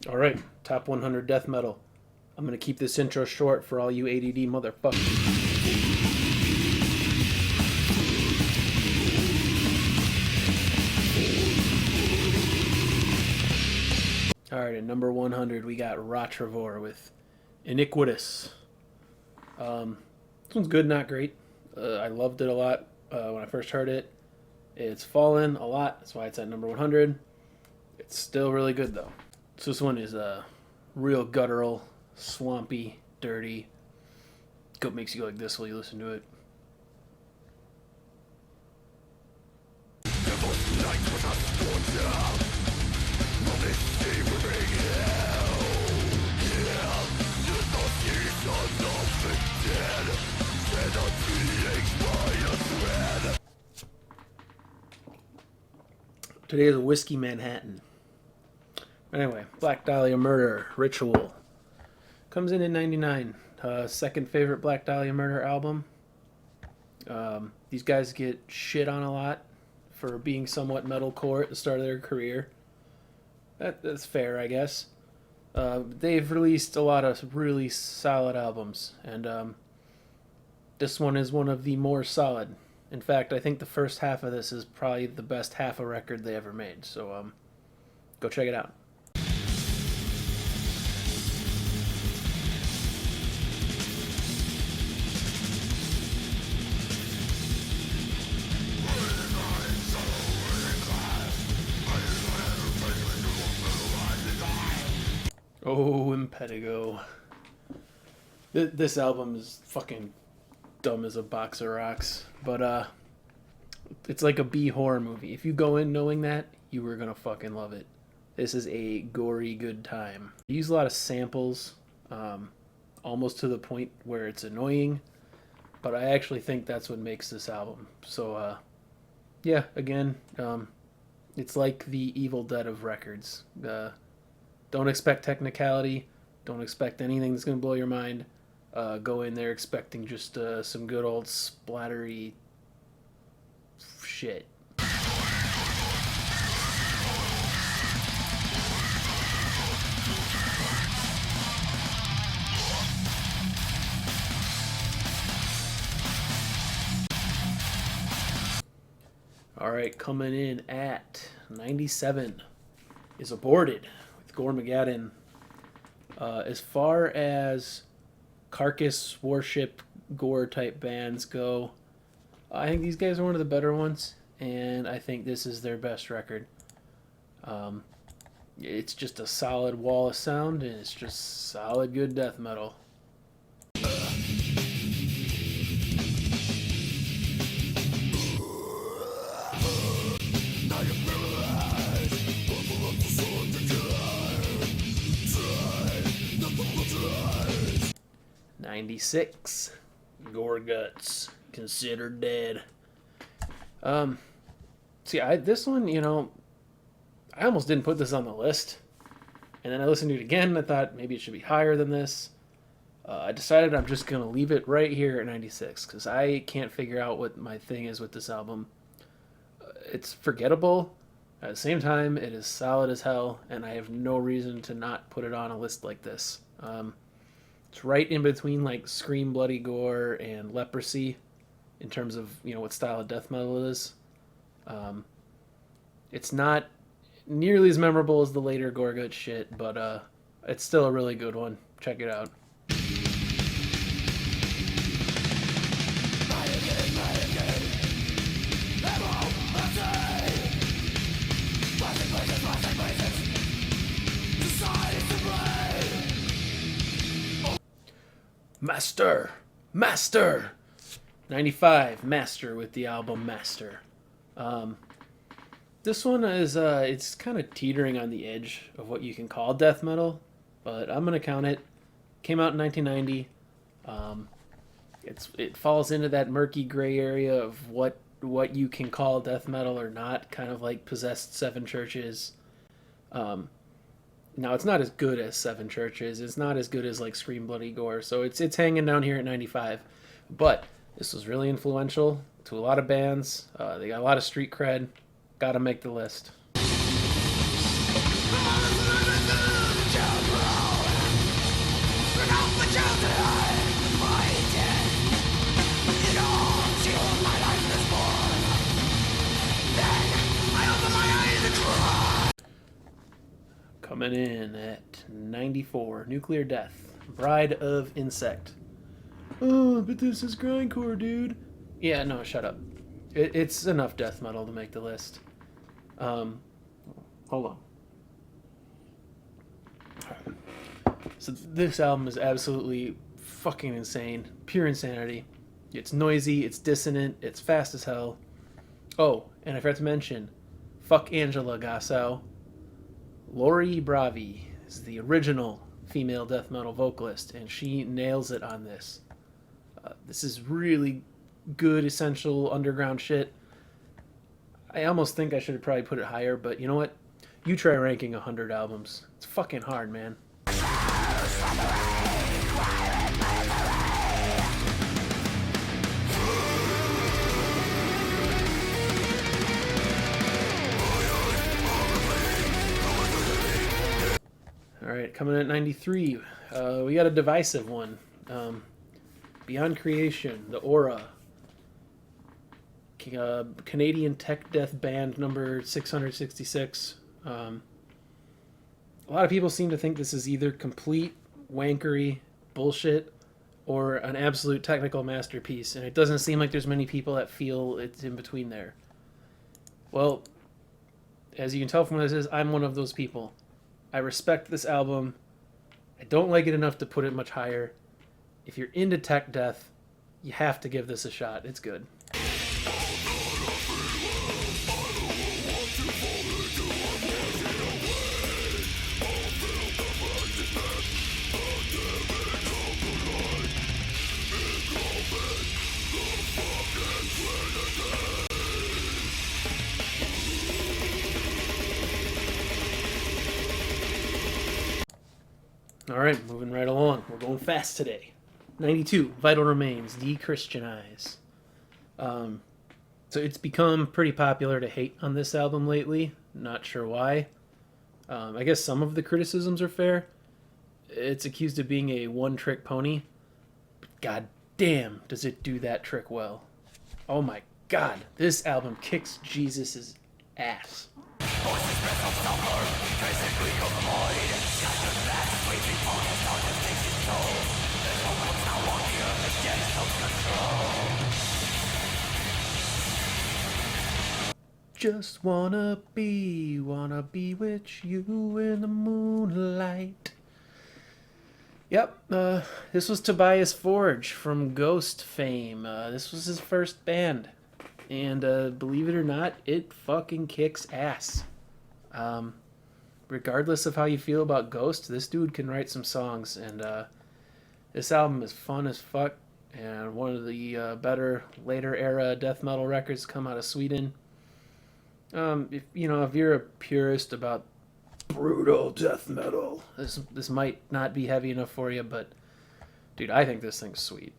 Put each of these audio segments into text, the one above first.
Alright, top 100 death metal. I'm gonna keep this intro short for all you ADD motherfuckers. Alright, at number 100 we got Ratrevor with Iniquitous. This one's good, not great. I loved it a lot when I first heard it. It's fallen a lot, that's why it's at number 100. It's still really good though. So this one is real guttural, swampy, dirty. It makes you go like this while you listen to it. Today is a Whiskey Manhattan. Anyway, Black Dahlia Murder, Ritual. Comes in at 99. Second favorite Black Dahlia Murder album. These guys get shit on a lot for being somewhat metalcore at the start of their career. That's fair, I guess. They've released a lot of really solid albums, and this one is one of the more solid. In fact, I think the first half of this is probably the best half a record they ever made, so go check it out. Oh, and Pedego. This album is fucking dumb as a box of rocks, but it's like a B horror movie. If you go in knowing that, you were gonna fucking love it. This is a gory good time. They use a lot of samples, almost to the point where it's annoying, but I actually think that's what makes this album. So yeah, again, it's like the Evil Dead of records. Don't expect technicality. Don't expect anything that's going to blow your mind. Go in there expecting just some good old splattery shit. Alright, coming in at 97 is Aborted. Gormageddon. As far as carcass worship gore type bands go, I think these guys are one of the better ones, and I think this is their best record. It's just a solid wall of sound, and it's just solid good death metal. '96, Gore Guts, Considered Dead. See, this one, you know, I almost didn't put this on the list, and then I listened to it again, and I thought maybe it should be higher than this. I decided I'm just gonna leave it right here at 96 because I can't figure out what my thing is with this album. It's forgettable. At the same time, it is solid as hell, and I have no reason to not put it on a list like this. It's right in between like Scream, Bloody Gore, and Leprosy in terms of, you know, what style of death metal it is. It's not nearly as memorable as the later Gorgut shit, but it's still a really good one. Check it out. Master 95, Master with the album Master. This one is it's kind of teetering on the edge of what you can call death metal, but I'm gonna count it. Came out in 1990. It falls into that murky gray area of what you can call death metal or not, kind of like Possessed Seven Churches. Now, it's not as good as Seven Churches. It's not as good as like Scream, Bloody Gore. So it's hanging down here at 95. But this was really influential to a lot of bands. They got a lot of street cred. Gotta make the list. Coming in at 94, Nuclear Death, Bride of Insect. Oh, but this is grindcore, dude. Yeah, no, shut up. It's enough death metal to make the list. Hold on. So this album is absolutely fucking insane. Pure insanity. It's noisy, it's dissonant, it's fast as hell. Oh, and I forgot to mention, fuck Angela Gassau. Lori Bravi is the original female death metal vocalist, and she nails it on this. This is really good, essential underground shit. I almost think I should probably put it higher, but you know what? You try ranking 100 albums. It's fucking hard, man. Alright, coming in at 93, we got a divisive one. Beyond Creation, The Aura. Canadian tech death band number 666. A lot of people seem to think this is either complete wankery bullshit or an absolute technical masterpiece, and it doesn't seem like there's many people that feel it's in between there. Well, as you can tell from what this is, I'm one of those people. I respect this album. I don't like it enough to put it much higher. If you're into tech death, you have to give this a shot. It's good. All right, moving right along. We're going fast today. 92, Vital Remains, De-Christianize. So it's become pretty popular to hate on this album lately. Not sure why. I guess some of the criticisms are fair. It's accused of being a one-trick pony. But god damn, does it do that trick well. Oh my god, this album kicks Jesus' ass. Just wanna be with you in the moonlight. Yep, this was Tobias Forge from Ghost fame. This was his first band. And believe it or not, it fucking kicks ass. Regardless of how you feel about Ghost, this dude can write some songs. And this album is fun as fuck. And one of the better later era death metal records come out of Sweden. If you're a purist about brutal death metal, this might not be heavy enough for you, but dude, I think this thing's sweet.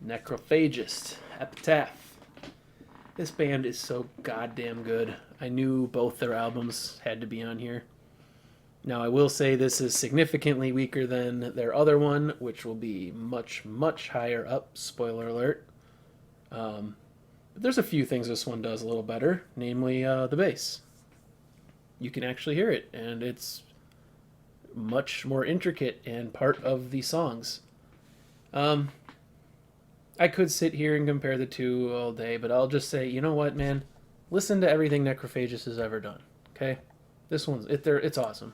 Necrophagist, Epitaph. This band is so goddamn good. I knew both their albums had to be on here. Now, I will say this is significantly weaker than their other one, which will be much, much higher up. Spoiler alert. But there's a few things this one does a little better, namely the bass. You can actually hear it, and it's much more intricate and part of the songs. I could sit here and compare the two all day, but I'll just say, you know what, man? Listen to everything Necrophagist has ever done, okay? This one's, it's awesome.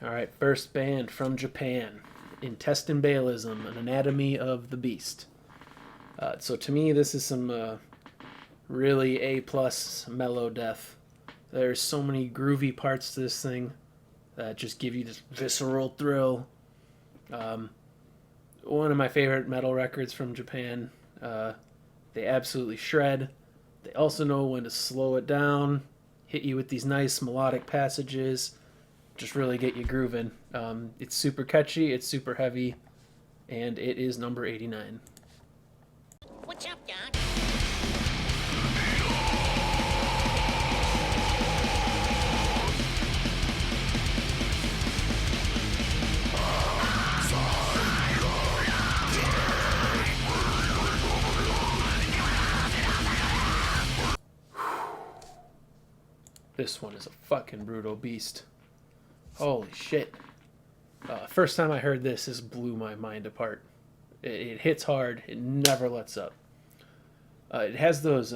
Alright, first band from Japan. Intestine Bailism, An Anatomy of the Beast. So to me, this is some really A+ mellow death. There's so many groovy parts to this thing that just give you this visceral thrill. One of my favorite metal records from Japan. They absolutely shred. They also know when to slow it down, hit you with these nice melodic passages, just really get you grooving. It's super catchy, it's super heavy, and it is number 89. What's up, Doc? This one is a fucking brutal beast. Holy shit. First time I heard this blew my mind apart. It hits hard. It never lets up. It has those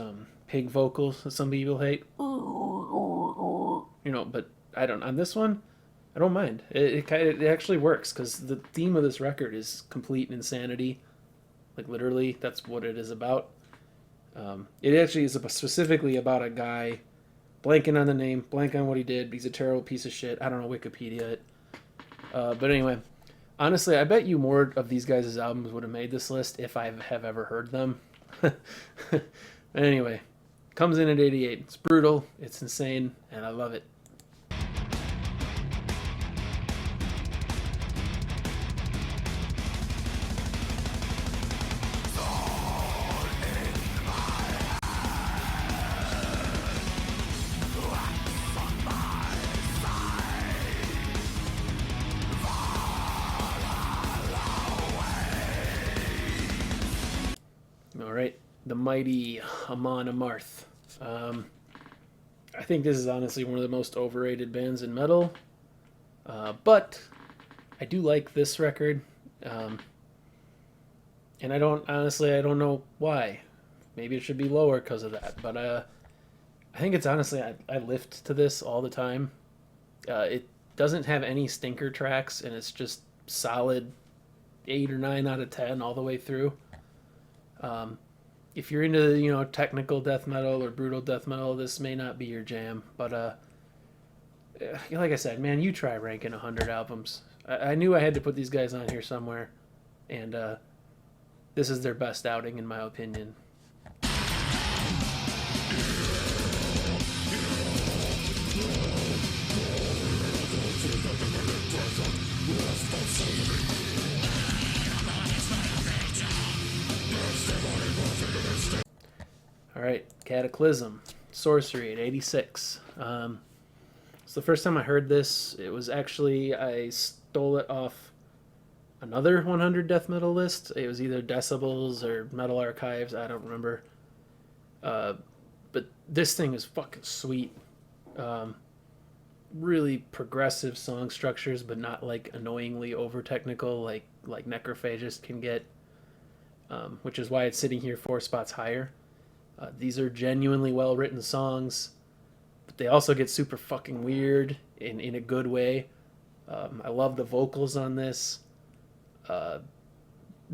pig vocals that some people hate. You know, but I don't. On this one, I don't mind. It actually works because the theme of this record is complete insanity. Like literally, that's what it is about. It actually is specifically about a guy. Blanking on the name, blank on what he did. He's a terrible piece of shit. I don't know Wikipedia it. But anyway, honestly, I bet you more of these guys' albums would have made this list if I have ever heard them. Anyway, comes in at 88. It's brutal, it's insane, and I love it. Alright, the mighty Amon Amarth. I think this is honestly one of the most overrated bands in metal. But I do like this record. And I don't know why. Maybe it should be lower because of that. But I think it's honestly, I lift to this all the time. It doesn't have any stinker tracks, and it's just solid 8 or 9 out of 10 all the way through. If you're into, technical death metal or brutal death metal, this may not be your jam. But like I said, man, you try ranking 100 albums. I knew I had to put these guys on here somewhere, and this is their best outing in my opinion. Alright, Cataclysm, Sorcery at 86. It's the first time I heard this. It was actually, I stole it off another 100 death metal list. It was either Decibels or Metal Archives, I don't remember. But this thing is fucking sweet. Really progressive song structures, but not like annoyingly over technical like Necrophagist can get, which is why it's sitting here 4 spots higher. These are genuinely well written songs, but they also get super fucking weird in a good way. I love the vocals on this.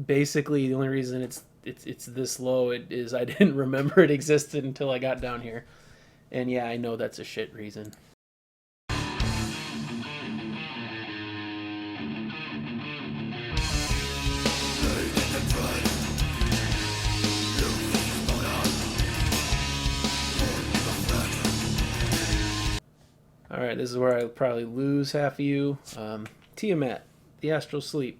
Basically, the only reason it's this low is I didn't remember it existed until I got down here, and yeah, I know that's a shit reason. Alright, this is where I'll probably lose half of you. Tiamat, the Astral Sleep.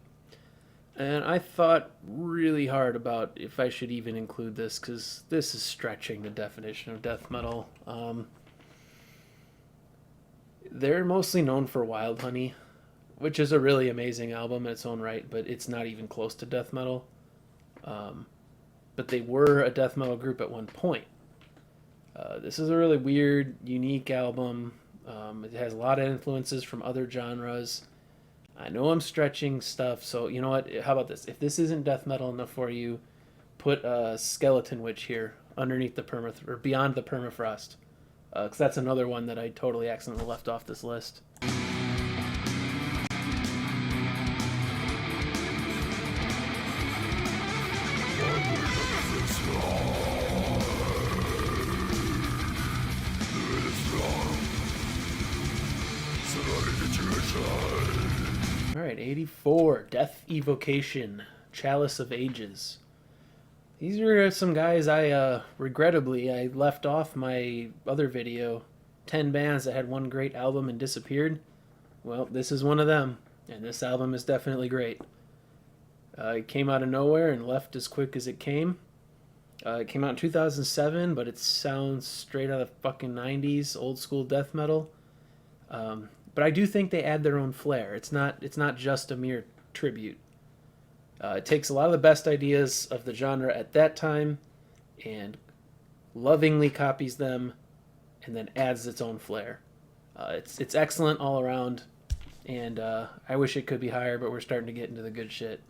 And I thought really hard about if I should even include this, because this is stretching the definition of death metal. They're mostly known for Wild Honey, which is a really amazing album in its own right, but it's not even close to death metal. But they were a death metal group at one point. This is a really weird, unique album. It has a lot of influences from other genres. I know I'm stretching stuff, so you know what? How about this? If this isn't death metal enough for you, put a Skeleton Witch here underneath the or beyond the permafrost, because that's another one that I totally accidentally left off this list. Alright, 84, Death Evocation, Chalice of Ages. These are some guys regrettably, I left off my other video. 10 bands that had one great album and disappeared. Well, this is one of them, and this album is definitely great. It came out of nowhere and left as quick as it came. It came out in 2007, but it sounds straight out of the fucking 90s, old school death metal. But I do think they add their own flair. It's not just a mere tribute. It takes a lot of the best ideas of the genre at that time and lovingly copies them and then adds its own flair. It's excellent all around, and I wish it could be higher, but we're starting to get into the good shit.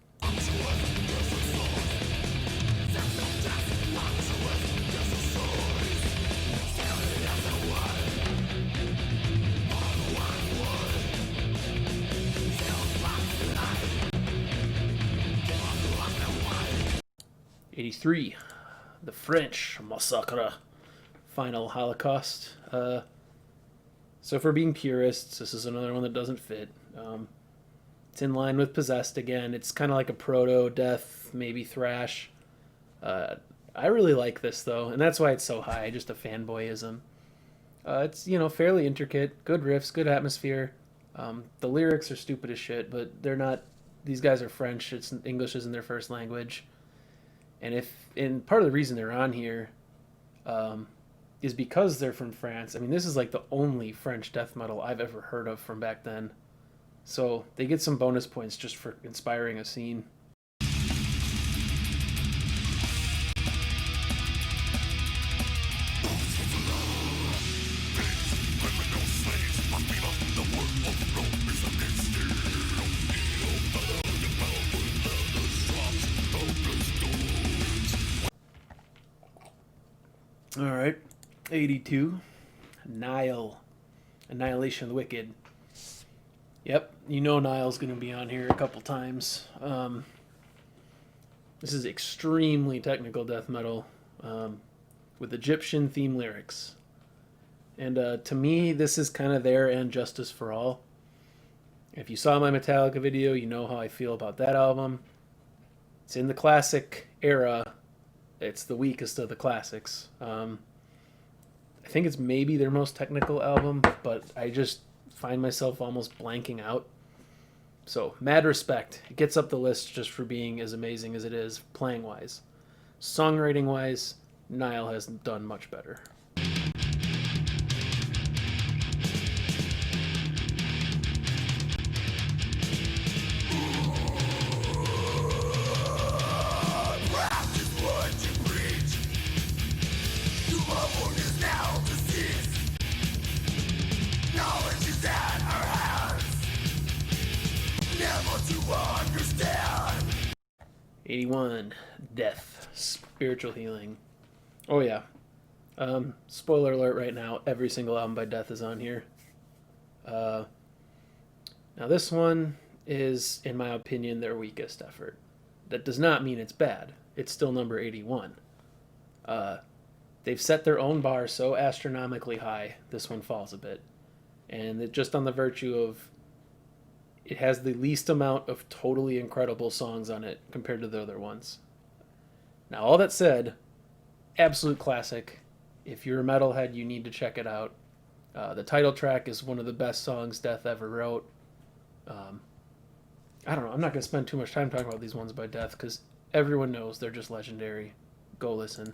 '83, the French Massacre, Final Holocaust. So for being purists, this is another one that doesn't fit. It's in line with Possessed again. It's kind of like a proto-death, maybe thrash. I really like this though, and that's why it's so high. Just a fanboyism. It's fairly intricate, good riffs, good atmosphere. The lyrics are stupid as shit, but they're not. These guys are French. English isn't their first language, and part of the reason they're on here is because they're from France. I mean, this is like the only French death metal I've ever heard of from back then. So they get some bonus points just for inspiring a scene. All right, 82, Nile, Annihilation of the Wicked. Yep, Nile's going to be on here a couple times. This is extremely technical death metal with Egyptian theme lyrics. And to me, this is kind of their And Justice for All. If you saw my Metallica video, you know how I feel about that album. It's in the classic era. It's the weakest of the classics. I think it's maybe their most technical album, but I just find myself almost blanking out. So, mad respect. It gets up the list just for being as amazing as it is, playing-wise. Songwriting-wise, Nile has done much better. Understand. 81, Death, Spiritual Healing. Oh yeah. Spoiler alert right now, every single album by Death is on here. Now this one is, in my opinion, their weakest effort. That does not mean it's bad. It's still number 81. They've set their own bar so astronomically high, this one falls a bit. And it just on the virtue of it has the least amount of totally incredible songs on it compared to the other ones. Now, all that said, absolute classic. If you're a metalhead, you need to check it out. The title track is one of the best songs Death ever wrote. I don't know. I'm not going to spend too much time talking about these ones by Death because everyone knows they're just legendary. Go listen.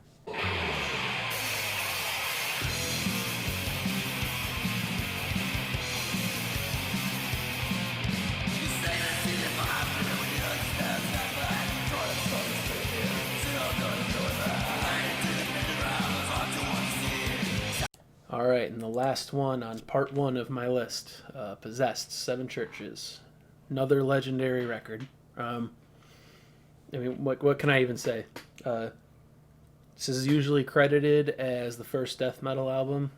All right, and the last one on part one of my list, Possessed, Seven Churches. Another legendary record. I mean, what can I even say? This is usually credited as the first death metal album.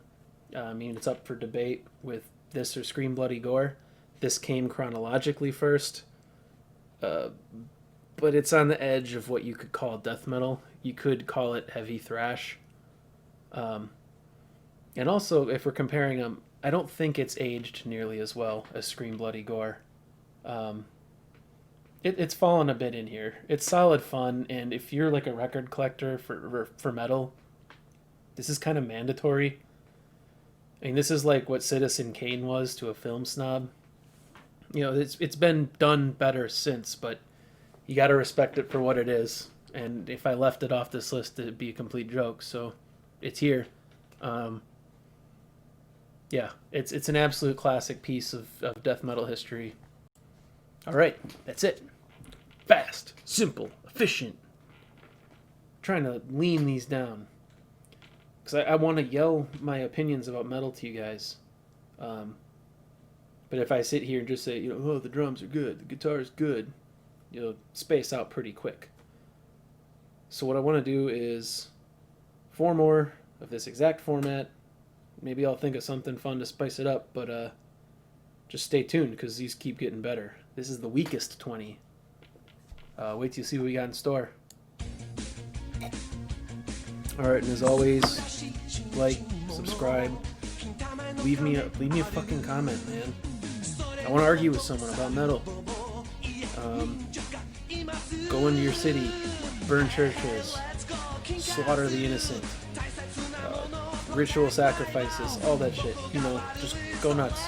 I mean, it's up for debate with this or Scream Bloody Gore. This came chronologically first, but it's on the edge of what you could call death metal. You could call it heavy thrash. And also, if we're comparing them, I don't think it's aged nearly as well as Scream Bloody Gore. it's fallen a bit in here. It's solid fun, and if you're like a record collector for metal, this is kind of mandatory. I mean, this is like what Citizen Kane was to a film snob. You know, it's been done better since, but you got to respect it for what it is. And if I left it off this list, it'd be a complete joke. So it's here. Yeah, it's an absolute classic piece of death metal history. All right, that's it. Fast, simple, efficient. I'm trying to lean these down because I want to yell my opinions about metal to you guys. But if I sit here and just say, you know, oh, the drums are good, the guitar is good, you'll space out pretty quick. So what I want to do is 4 more of this exact format. Maybe I'll think of something fun to spice it up, but just stay tuned because these keep getting better. This is the weakest 20. Wait till you see what we got in store. Alright, and as always, like, subscribe, leave me a fucking comment, man. I want to argue with someone about metal. Go into your city, burn churches, slaughter the innocent, ritual sacrifices, all that shit. You know, just go nuts.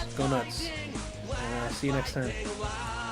See you next time.